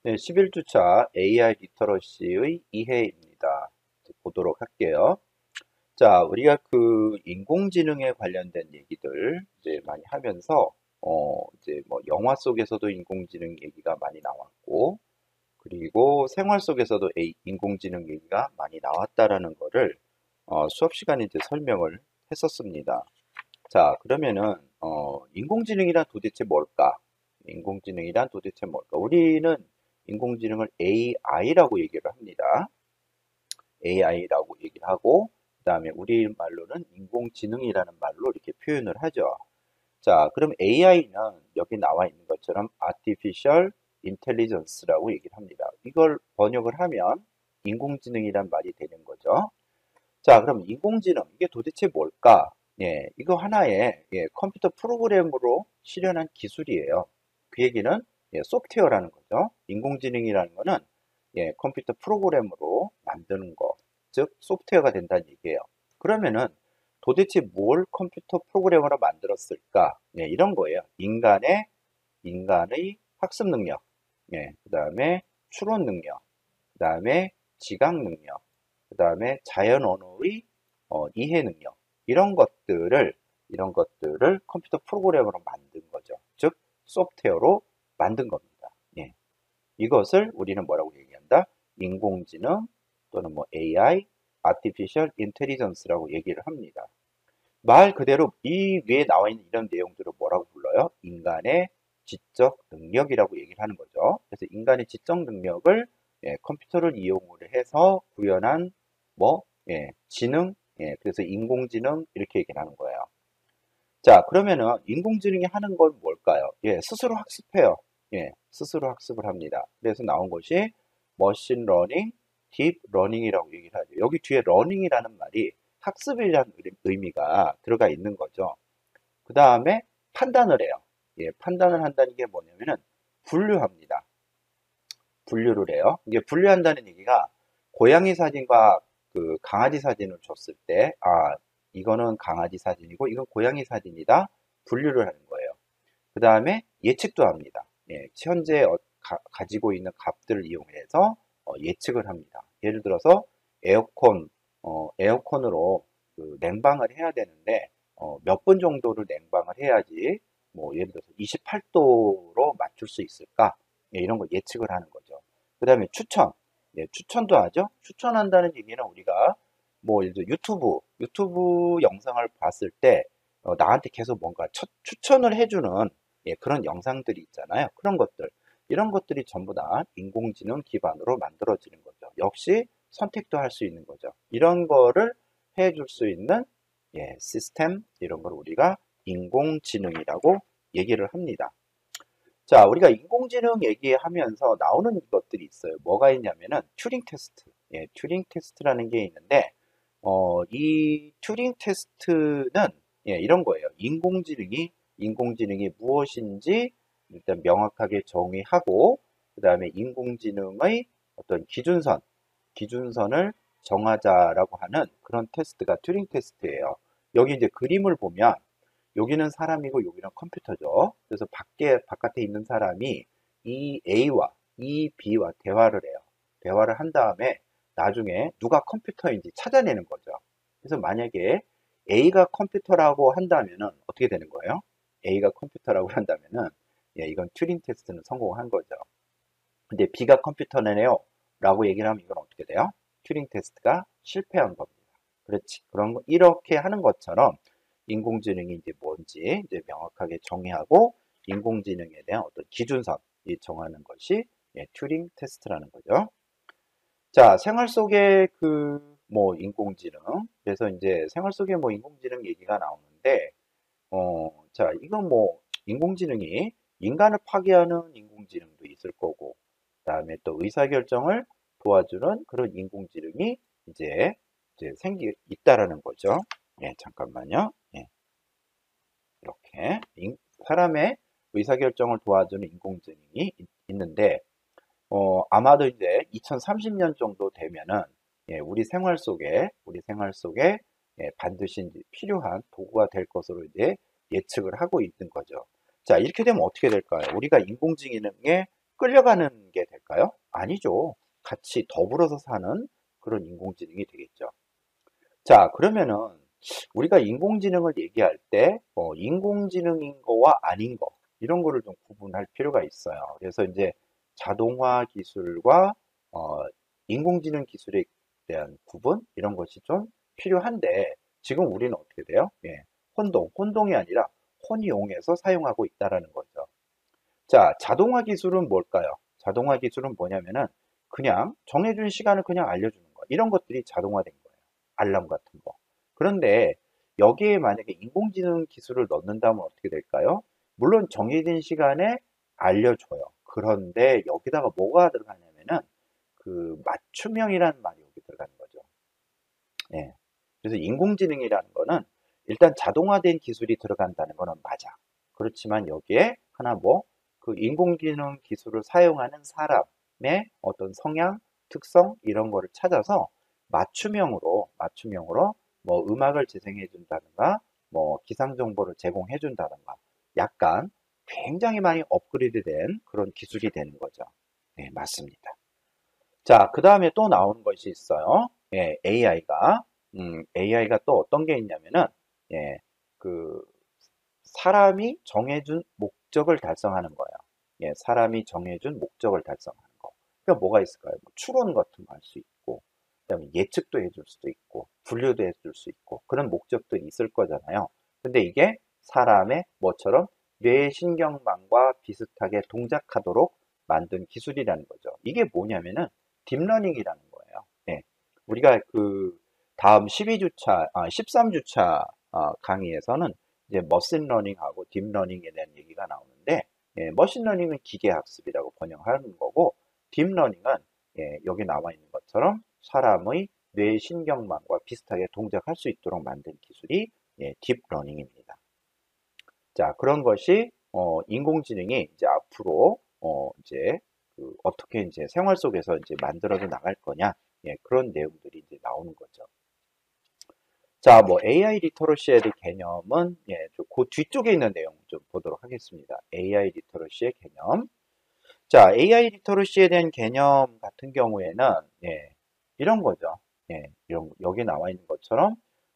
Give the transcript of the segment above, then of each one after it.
네, 11주차 AI 리터러시의 이해입니다. 보도록 할게요. 자, 우리가 그 인공지능에 관련된 얘기들 이제 많이 하면서, 이제 뭐 영화 속에서도 인공지능 얘기가 많이 나왔고, 그리고 생활 속에서도 인공지능 얘기가 많이 나왔다라는 거를 수업 시간에 이제 설명을 했었습니다. 자, 그러면은, 인공지능이란 도대체 뭘까? 인공지능이란 도대체 뭘까? 우리는 인공지능을 AI라고 얘기를 합니다. AI라고 얘기를 하고, 그 다음에 우리말로는 인공지능이라는 말로 이렇게 표현을 하죠. 자, 그럼 AI는 여기 나와 있는 것처럼 Artificial Intelligence라고 얘기를 합니다. 이걸 번역을 하면 인공지능이란 말이 되는 거죠. 자, 그럼 인공지능, 이게 도대체 뭘까? 예, 이거 하나의 컴퓨터 프로그램으로 실현한 기술이에요. 그 얘기는 소프트웨어라는 거죠. 인공지능이라는 거는 컴퓨터 프로그램으로 만드는 거, 즉 소프트웨어가 된다는 얘기예요. 그러면은 도대체 뭘 컴퓨터 프로그램으로 만들었을까? 이런 거예요. 인간의 학습 능력, 그 다음에 추론 능력, 그 다음에 지각 능력, 그 다음에 자연 언어의 이해 능력 이런 것들을 컴퓨터 프로그램으로 만든 거죠. 즉 소프트웨어로 만든 겁니다. 예. 이것을 우리는 뭐라고 얘기한다? 인공지능 또는 뭐 AI, Artificial Intelligence라고 얘기를 합니다. 말 그대로 이 위에 나와 있는 이런 내용들을 뭐라고 불러요? 인간의 지적 능력이라고 얘기를 하는 거죠. 그래서 인간의 지적 능력을 컴퓨터를 이용을 해서 구현한 뭐 지능, 그래서 인공지능 이렇게 얘기를 하는 거예요. 자, 그러면은 인공지능이 하는 건 뭘까요? 스스로 학습해요. 스스로 학습을 합니다. 그래서 나온 것이 머신 러닝, 딥 러닝이라고 얘기를 하죠. 여기 뒤에 러닝이라는 말이 학습이라는 의미가 들어가 있는 거죠. 그 다음에 판단을 해요. 판단을 한다는 게 뭐냐면은 분류합니다. 분류를 해요. 이게 분류한다는 얘기가 고양이 사진과 그 강아지 사진을 줬을 때, 이거는 강아지 사진이고 이건 고양이 사진이다. 분류를 하는 거예요. 그 다음에 예측도 합니다. 현재 가지고 있는 값들을 이용해서 예측을 합니다. 예를 들어서 에어컨, 에어컨으로 그 냉방을 해야 되는데 몇 분 정도를 냉방을 해야지 뭐 예를 들어서 28도로 맞출 수 있을까? 이런 걸 예측을 하는 거죠. 그 다음에 추천, 추천도 하죠. 추천한다는 얘기는 우리가 뭐 예를 들어 유튜브 영상을 봤을 때 나한테 계속 뭔가 추천을 해주는 그런 영상들이 있잖아요. 그런 것들. 이런 것들이 전부 다 인공지능 기반으로 만들어지는 거죠. 역시 선택도 할 수 있는 거죠. 이런 거를 해줄 수 있는 시스템, 이런 걸 우리가 인공지능이라고 얘기를 합니다. 자, 우리가 인공지능 얘기하면서 나오는 것들이 있어요. 뭐가 있냐면은 튜링 테스트. 튜링 테스트라는 게 있는데, 이 튜링 테스트는 이런 거예요. 인공지능이 무엇인지 일단 명확하게 정의하고, 그 다음에 인공지능의 어떤 기준선을 정하자라고 하는 그런 테스트가 튜링 테스트예요. 여기 이제 그림을 보면 여기는 사람이고 여기는 컴퓨터죠. 그래서 바깥에 있는 사람이 이 A와 이 B와 대화를 해요. 대화를 한 다음에 나중에 누가 컴퓨터인지 찾아내는 거죠. 그래서 만약에 A가 컴퓨터라고 한다면은 어떻게 되는 거예요? A가 컴퓨터라고 한다면은 이건 튜링 테스트는 성공한 거죠. 근데 B가 컴퓨터네요 라고 얘기를 하면 이건 어떻게 돼요? 튜링 테스트가 실패한 겁니다. 그렇지. 이렇게 하는 것처럼 인공지능이 이제 뭔지 이제 명확하게 정의하고 인공지능에 대한 어떤 기준선이 정하는 것이 튜링 테스트라는 거죠. 자, 생활 속의 뭐 인공지능. 그래서 이제 생활 속에 뭐 인공지능 얘기가 나오는데, 자, 이건 뭐 인공지능이 인간을 파괴하는 인공지능도 있을 거고, 그다음에 또 의사결정을 도와주는 그런 인공지능이 이제 있다라는 거죠. 잠깐만요. 이렇게 사람의 의사결정을 도와주는 인공지능이 있는데, 아마도 이제 2030년 정도 되면은 우리 생활 속에 반드시 이제 필요한 도구가 될 것으로 이제 예측을 하고 있는 거죠. 자, 이렇게 되면 어떻게 될까요? 우리가 인공지능에 끌려가는 게 될까요? 아니죠. 같이 더불어서 사는 그런 인공지능이 되겠죠. 자, 그러면은 우리가 인공지능을 얘기할 때 인공지능인 거와 아닌 거 이런 거를 좀 구분할 필요가 있어요. 그래서 이제 자동화 기술과 어, 인공지능 기술에 대한 구분 이런 것이 좀 필요한데 지금 우리는 어떻게 돼요? 예, 혼동이 아니라 혼용해서 사용하고 있다라는 거죠. 자, 자동화 기술은 뭘까요? 자동화 기술은 뭐냐면은 그냥 정해준 시간을 그냥 알려주는 거. 이런 것들이 자동화된 거예요. 알람 같은 거. 그런데 여기에 만약에 인공지능 기술을 넣는다면 어떻게 될까요? 물론 정해진 시간에 알려줘요. 그런데 여기다가 뭐가 들어가냐면은 그 맞춤형이라는 말이 여기 들어가는 거죠. 예. 그래서 인공지능이라는 거는 일단 자동화된 기술이 들어간다는 거는 맞아. 그렇지만 여기에 하나 뭐 그 인공지능 기술을 사용하는 사람의 어떤 성향, 특성 이런 거를 찾아서 맞춤형으로 뭐 음악을 재생해 준다든가 뭐 기상 정보를 제공해 준다든가 약간 굉장히 많이 업그레이드된 그런 기술이 되는 거죠. 네, 맞습니다. 자, 그 다음에 또 나오는 것이 있어요. 예, AI가. AI가 또 어떤 게 있냐면은, 예, 그, 사람이 정해준 목적을 달성하는 거예요. 예, 사람이 정해준 목적을 달성하는 거. 그러니까 뭐가 있을까요? 뭐 추론 같은 거 할 수 있고, 그다음에 예측도 해줄 수도 있고, 분류도 해줄 수 있고, 그런 목적도 있을 거잖아요. 근데 이게 사람의 뭐처럼 뇌신경망과 비슷하게 동작하도록 만든 기술이라는 거죠. 이게 뭐냐면은 딥러닝이라는 거예요. 예. 우리가 그 다음 12주차, 13주차 강의에서는 이제 머신러닝하고 딥러닝에 대한 얘기가 나오는데, 예, 머신러닝은 기계학습이라고 번역하는 거고, 딥러닝은 예, 여기 나와 있는 것처럼 사람의 뇌신경망과 비슷하게 동작할 수 있도록 만든 기술이 예, 딥러닝입니다. 자, 그런 것이 인공지능이 이제 앞으로 이제 그 어떻게 이제 생활 속에서 이제 만들어져 나갈 거냐, 예, 그런 내용들이 이제 나오는 거죠. 자, 뭐 AI 리터러시의 개념은 예, 그 뒤쪽에 있는 내용 좀 보도록 하겠습니다. AI 리터러시의 개념. 자, AI 리터러시에 대한 개념 같은 경우에는 예, 이런 거죠. 예, 여기 나와 있는 것처럼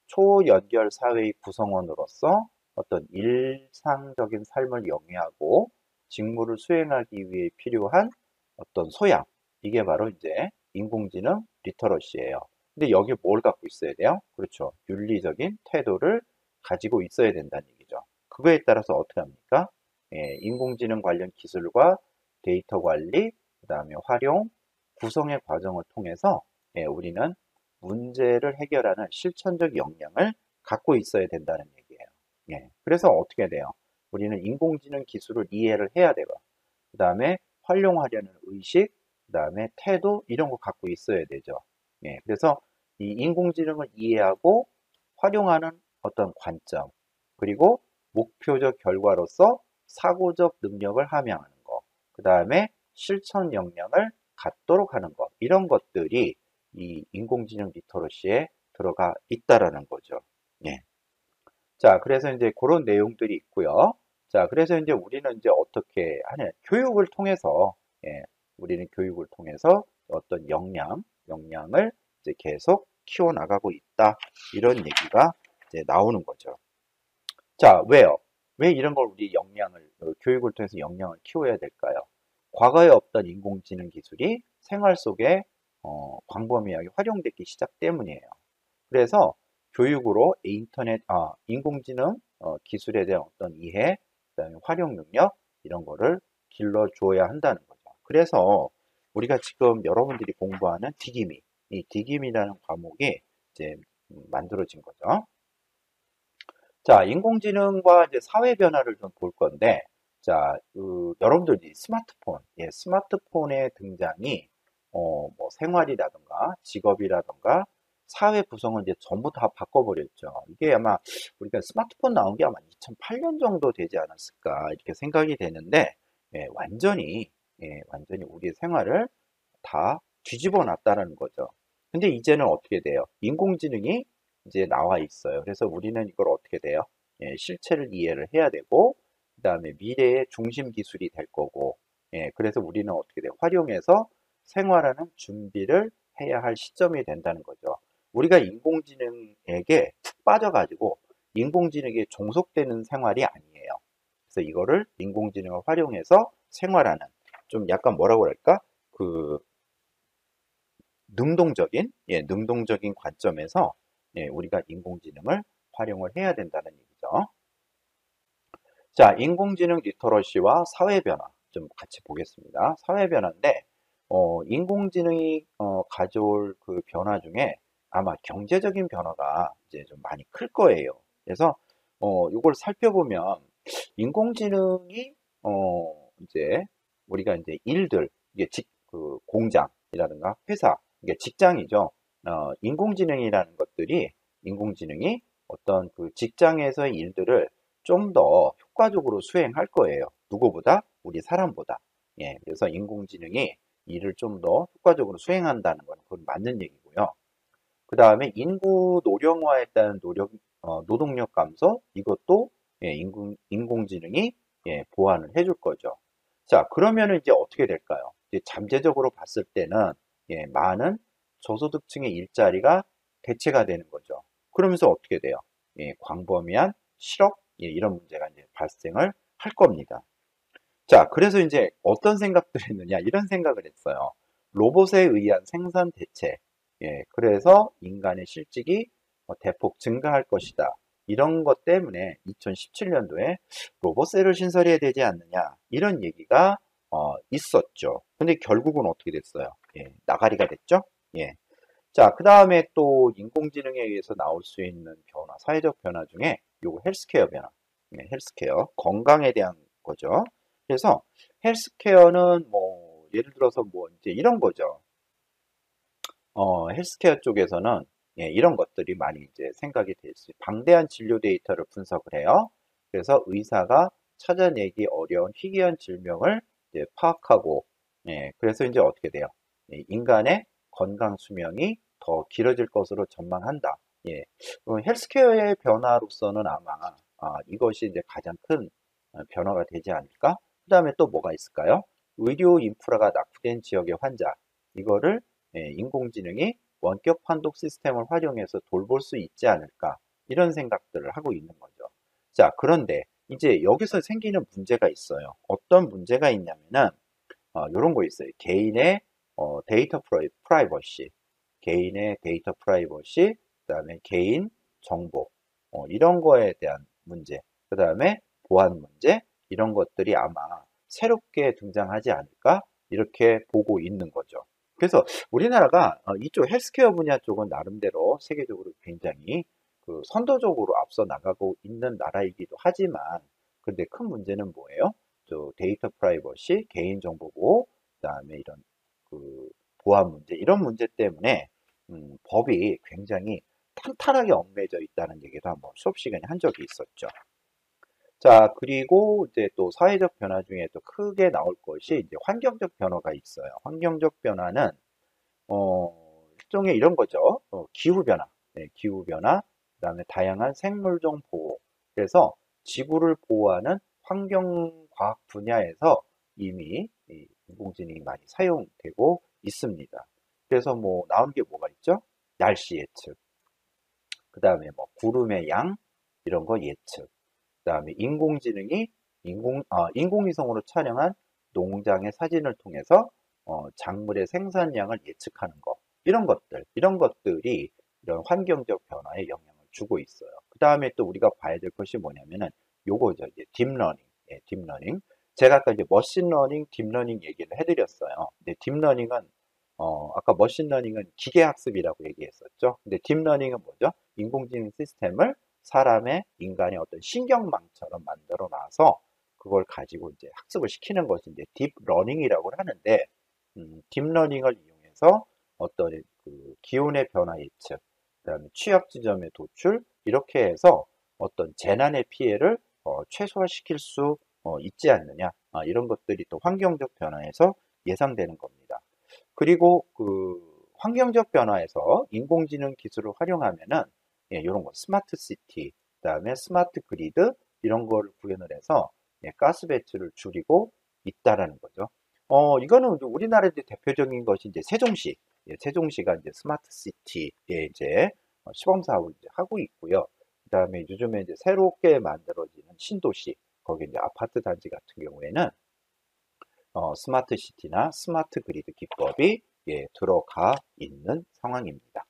초연결 사회의 구성원으로서 어떤 일상적인 삶을 영위하고 직무를 수행하기 위해 필요한 어떤 소양. 이게 바로 이제 인공지능 리터러시예요. 근데 여기 뭘 갖고 있어야 돼요? 그렇죠. 윤리적인 태도를 가지고 있어야 된다는 얘기죠. 그거에 따라서 어떻게 합니까? 예, 인공지능 관련 기술과 데이터 관리, 그 다음에 활용, 구성의 과정을 통해서 예, 우리는 문제를 해결하는 실천적 역량을 갖고 있어야 된다는 얘기예요. 예, 그래서 어떻게 돼요? 우리는 인공지능 기술을 이해를 해야 되고, 그 다음에 활용하려는 의식, 그 다음에 태도, 이런 거 갖고 있어야 되죠. 예, 그래서 이 인공지능을 이해하고 활용하는 어떤 관점, 그리고 목표적 결과로서 사고적 능력을 함양하는 거, 그 다음에 실천 역량을 갖도록 하는 것, 이런 것들이 이 인공지능 리터러시에 들어가 있다라는 거죠. 예. 자, 그래서 이제 그런 내용들이 있고요. 자, 그래서 이제 우리는 이제 어떻게 하냐. 교육을 통해서, 예, 우리는 교육을 통해서 어떤 역량을 이제 계속 키워나가고 있다. 이런 얘기가 이제 나오는 거죠. 자, 왜요? 왜 이런 걸 우리 교육을 통해서 역량을 키워야 될까요? 과거에 없던 인공지능 기술이 생활 속에 광범위하게 활용되기 시작 때문이에요. 그래서 교육으로 인공지능 기술에 대한 어떤 이해, 그다음에 활용 능력 이런 거를 길러줘야 한다는 거죠. 그래서 우리가 지금 여러분들이 공부하는 디기미, 이 디기미라는 과목이 이제 만들어진 거죠. 자, 인공지능과 이제 사회 변화를 좀 볼 건데, 자, 여러분들이 스마트폰, 예, 스마트폰의 등장이, 뭐 생활이라든가 직업이라든가 사회 구성을 이제 전부 다 바꿔버렸죠. 이게 아마 우리가 스마트폰 나온 게 아마 2008년 정도 되지 않았을까 이렇게 생각이 되는데, 예, 완전히 우리의 생활을 다 뒤집어 놨다는 거죠. 근데 이제는 어떻게 돼요? 인공지능이 이제 나와 있어요. 그래서 우리는 이걸 어떻게 돼요? 예, 실체를 이해를 해야 되고, 그 다음에 미래의 중심 기술이 될 거고, 예, 그래서 우리는 어떻게 돼요? 활용해서 생활하는 준비를 해야 할 시점이 된다는 거죠. 우리가 인공지능에게 푹 빠져가지고 인공지능에 종속되는 생활이 아니에요. 그래서 이거를 인공지능을 활용해서 생활하는 좀 약간 뭐라고 할까? 그 능동적인 관점에서 우리가 인공지능을 활용을 해야 된다는 얘기죠. 자, 인공지능 리터러시와 사회 변화 좀 같이 보겠습니다. 사회 변화인데 인공지능이 가져올 그 변화 중에 아마 경제적인 변화가 이제 좀 많이 클 거예요. 그래서 이걸 살펴보면 인공지능이 이제 우리가 이제 일들 이게 그 공장이라든가 회사 이게 직장이죠. 인공지능이라는 것들이 인공지능이 어떤 그 직장에서의 일들을 좀 더 효과적으로 수행할 거예요. 누구보다? 우리 사람보다. 예, 그래서 인공지능이 일을 좀 더 효과적으로 수행한다는 건 그건 맞는 얘기고요. 그 다음에 인구 노령화에 따른 노동력 감소 이것도 인공지능이 보완을 해줄 거죠. 자, 그러면은 이제 어떻게 될까요? 이제 잠재적으로 봤을 때는 많은 저소득층의 일자리가 대체가 되는 거죠. 그러면서 어떻게 돼요? 광범위한 실업 이런 문제가 이제 발생을 할 겁니다. 자, 그래서 이제 어떤 생각들 했느냐 이런 생각을 했어요. 로봇에 의한 생산 대체. 그래서 인간의 실직이 대폭 증가할 것이다. 이런 것 때문에 2017년도에 로봇세를 신설해야 되지 않느냐 이런 얘기가 있었죠. 근데 결국은 어떻게 됐어요? 나가리가 됐죠? 예. 자, 그 다음에 또 인공지능에 의해서 나올 수 있는 변화, 사회적 변화 중에 요거 헬스케어 변화. 헬스케어, 건강에 대한 거죠. 그래서 헬스케어는 뭐 예를 들어서 뭐 이제 이런 거죠. 헬스케어 쪽에서는 이런 것들이 많이 이제 생각이 될 수, 방대한 진료 데이터를 분석을 해요. 그래서 의사가 찾아내기 어려운 희귀한 질병을 이제 파악하고, 그래서 이제 어떻게 돼요? 인간의 건강 수명이 더 길어질 것으로 전망한다. 헬스케어의 변화로서는 아마 이것이 이제 가장 큰 변화가 되지 않을까? 그 다음에 또 뭐가 있을까요? 의료 인프라가 낙후된 지역의 환자, 이거를 인공지능이 원격 판독 시스템을 활용해서 돌볼 수 있지 않을까 이런 생각들을 하고 있는 거죠. 자, 그런데 이제 여기서 생기는 문제가 있어요. 어떤 문제가 있냐면은 이런 거 있어요. 개인의 데이터 프라이버시, 개인의 데이터 프라이버시, 그다음에 개인 정보 이런 거에 대한 문제, 그다음에 보안 문제 이런 것들이 아마 새롭게 등장하지 않을까 이렇게 보고 있는 거죠. 그래서 우리나라가 이쪽 헬스케어 분야 쪽은 나름대로 세계적으로 굉장히 그 선도적으로 앞서 나가고 있는 나라이기도 하지만 근데 큰 문제는 뭐예요? 저 데이터 프라이버시, 개인정보 보호, 그다음에 이런 그 보안 문제 이런 문제 때문에 법이 굉장히 탄탄하게 얽매여 있다는 얘기도 한번 수업 시간에 한 적이 있었죠. 자, 그리고 이제 또 사회적 변화 중에 또 크게 나올 것이 이제 환경적 변화가 있어요. 환경적 변화는 일종의 이런 거죠. 기후 변화, 기후 변화, 그다음에 다양한 생물종 보호. 그래서 지구를 보호하는 환경과학 분야에서 이미 이 인공지능이 많이 사용되고 있습니다. 그래서 뭐 나온 게 뭐가 있죠? 날씨 예측, 그다음에 뭐 구름의 양 이런 거 예측. 그다음에 인공지능이 인공위성으로 촬영한 농장의 사진을 통해서 작물의 생산량을 예측하는 거 이런 것들이 이런 환경적 변화에 영향을 주고 있어요. 그 다음에 또 우리가 봐야 될 것이 뭐냐면은 요거죠. 이제 딥러닝, 딥러닝. 제가 아까 이제 머신러닝, 딥러닝 얘기를 해드렸어요. 근데 딥러닝은 아까 머신러닝은 기계학습이라고 얘기했었죠. 근데 딥러닝은 뭐죠? 인공지능 시스템을 인간의 어떤 신경망처럼 만들어 놔서 그걸 가지고 이제 학습을 시키는 것이 이제 딥러닝이라고 하는데, 딥러닝을 이용해서 어떤 그 기온의 변화 예측, 그다음에 취약 지점의 도출 이렇게 해서 어떤 재난의 피해를 최소화시킬 수 있지 않느냐 이런 것들이 또 환경적 변화에서 예상되는 겁니다. 그리고 그 환경적 변화에서 인공지능 기술을 활용하면은 이런 거 스마트 시티, 그다음에 스마트 그리드 이런 거를 구현을 해서 가스 배출을 줄이고 있다라는 거죠. 이거는 이제 우리나라의 대표적인 것이 이제 세종시. 예, 세종시가 이제 스마트 시티에 이제 시범 사업을 이제 하고 있고요. 그다음에 요즘에 이제 새롭게 만들어지는 신도시, 거기 이제 아파트 단지 같은 경우에는 스마트 시티나 스마트 그리드 기법이 예, 들어가 있는 상황입니다.